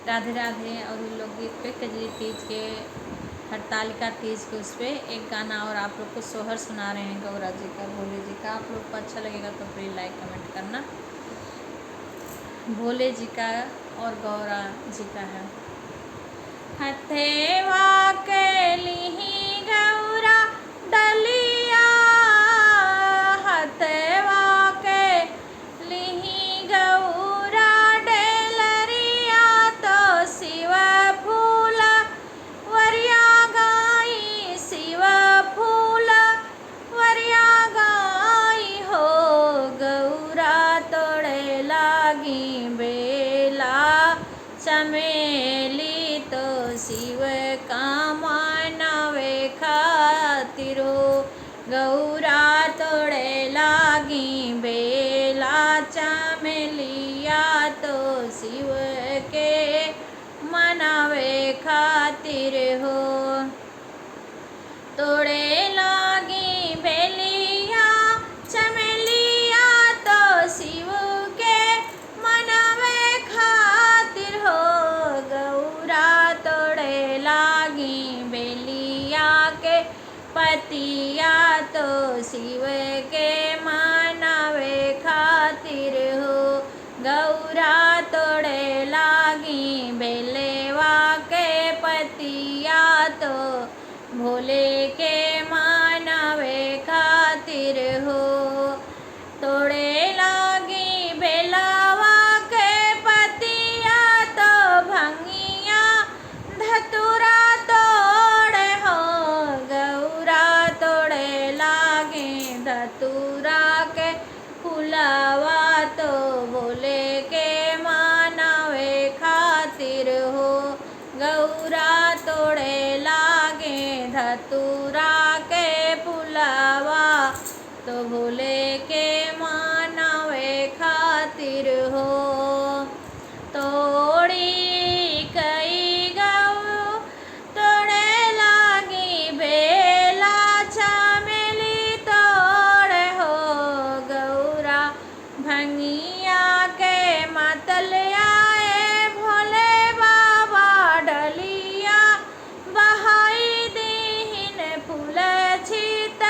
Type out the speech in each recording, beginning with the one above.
राधे राधे। और उन लोग गीत पे कजरी तीज के, हरतालिका तीज के उस पर एक गाना और आप लोग को सोहर सुना रहे हैं गौरा जी का, भोले जी का। आप लोग को अच्छा लगेगा तो प्लीज़ लाइक कमेंट करना। भोले जी का और गौरा जी का है। हथेवा के लिहि गौरा डलिया, हथेवा के लिहि गौरा डेलरिया, तो शिव फूल वरिया गाई, शिव फूल वरिया गाई हो। गौरा तोड़े लागी बेला चमेली, तो शिव का मानवे खातिर हो। गौरा तोड़े लागी बेला चमेलिया, तो शिव के मनावे खातिर हो। तोड़े लागी बेलिया चमेलिया, तो शिव के मनावे खातिर हो। गौरा तोड़े लागी बेलिया के पतिया, तो शिव के मनावे खातिर हो। गौरा तोड़े लागी बेलेवा के पतिया, तो भोले के मनावे खातिर हो। तोड़े लागी बेलावा के पतिया, तो भंगिया धतुरा तोड़े हो। गौरा तोड़े लागे धतुरा के फुलावा, तो भोले के मनावे खातिर हो। गौरा तोड़े लागे धतुरा के फुलावा, तो भोले के मनावे खातिर हो। तोड़ी कई गौ तोड़े लागी बेला चमेली, तोड़े हो। गौरा भंगिया के मतल आए, भोले बाबा डलिया बहाई दीहिन, फूल छित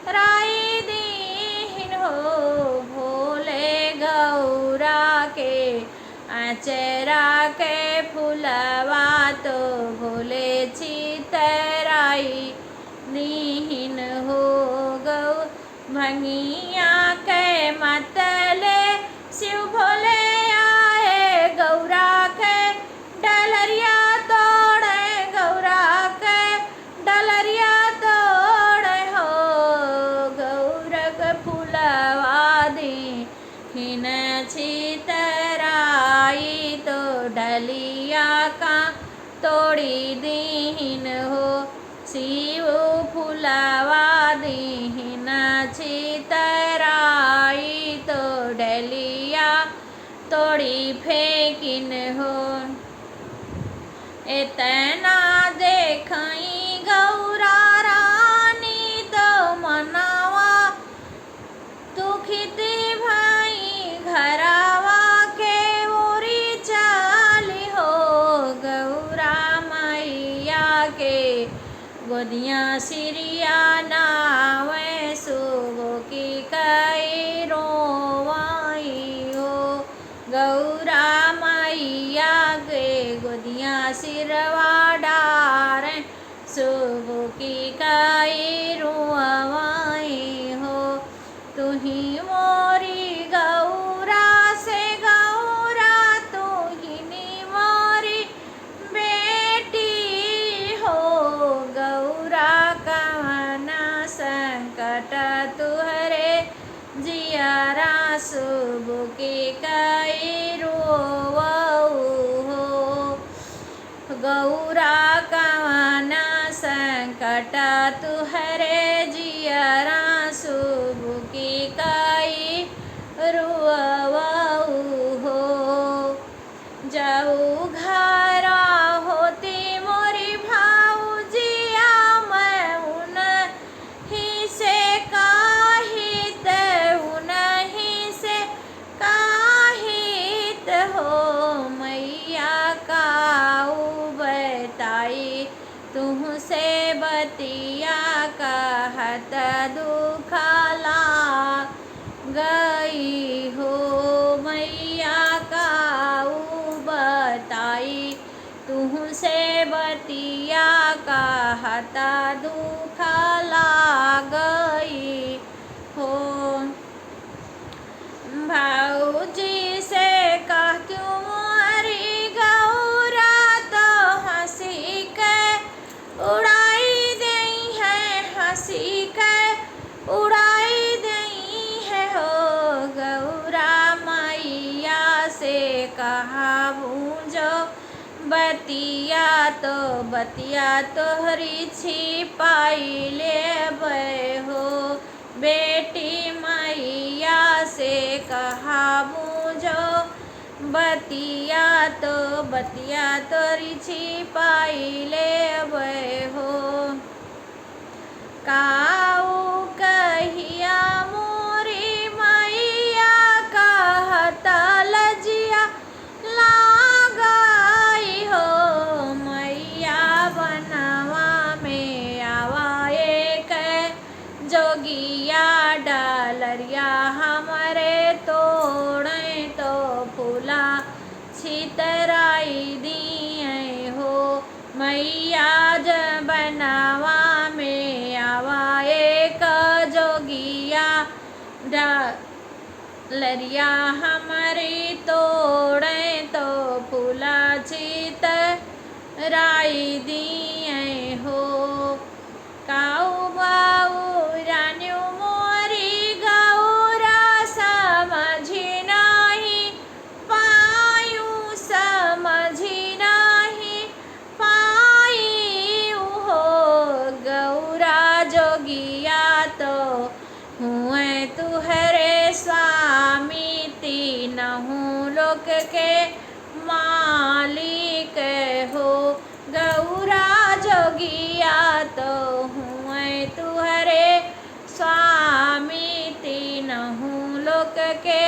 राई दीहिन हो। भोले गौरा के आचरा के फुलवा, तो भोले छितराई दीहिन हो। गौ भंगिया के मतले शिव भोले आए, गौरा के डलरिया तोड़े, गौरा के डलरिया तोड़े हो। गौरक फुलवा दीहिन छितराई, तो डलिया का तोड़ी दीहिन हो। शिव फुलवा दीहिन छितराई, तो डलिया तोड़ी फेंकिन हो। इतना देखई गौरा रानी, तो मनावा दुखित भाई घरावा के ओरी चाली हो। गौरा मैया के गोदिया सिरिया नावे, सुगो की कई रोवाई हो। गौरा मैया के गोदिया सिरवा डारे, सुगो की कई रोवाई हो। तुही मोरी गौरा से गौरा, तुही मोरी बेटी हो। गौरा कवना संकट तुहरे जियारा, शुभ के कई रोवऊ हो। गौरा कवना संकट तुहरे जियारा, शुभ की कई रोवऊ हो। जाऊ घरा होती मोरी भाऊजिया, मैं उन्हीं से काहित, उन्हीं से काहित हो। मैया का बताई, तुहसे बतिया कहता दुख लागई हो। भाऊजी से कहतूँ मोरी गौरा तो हंसी के उड़ाई दई है, हंसी के उड़ाई दई है हो। गौरा मैया से कहा बूझो बतिया तोहरी छिपाई लेबै हो। बेटी मैया से कहा बूझो बतिया तोहरी छिपाई लेबै हो। काऊ कहिया मोरी मैया कहता लजिया लागई हो। मैया बनवा में आवाए के जोगिया डालरिया हमरे तोड़े तो फूला छितराई दिए हो। मैया बनवा में आवाए का जोगिया डालरिया हमारी तोड़े तो फूला छितराई दिए हो। काऊ बाऊ रान्यू मोरी गौरा समझी नहीं पायू, समझी नहीं पाई हो। गौरा जोगिया तो हुए तुहरे स्वामी, तीनों लोक के मालिक हो। गौरा जोगिया तो हुए तुहरे स्वामी, तीनों लोक के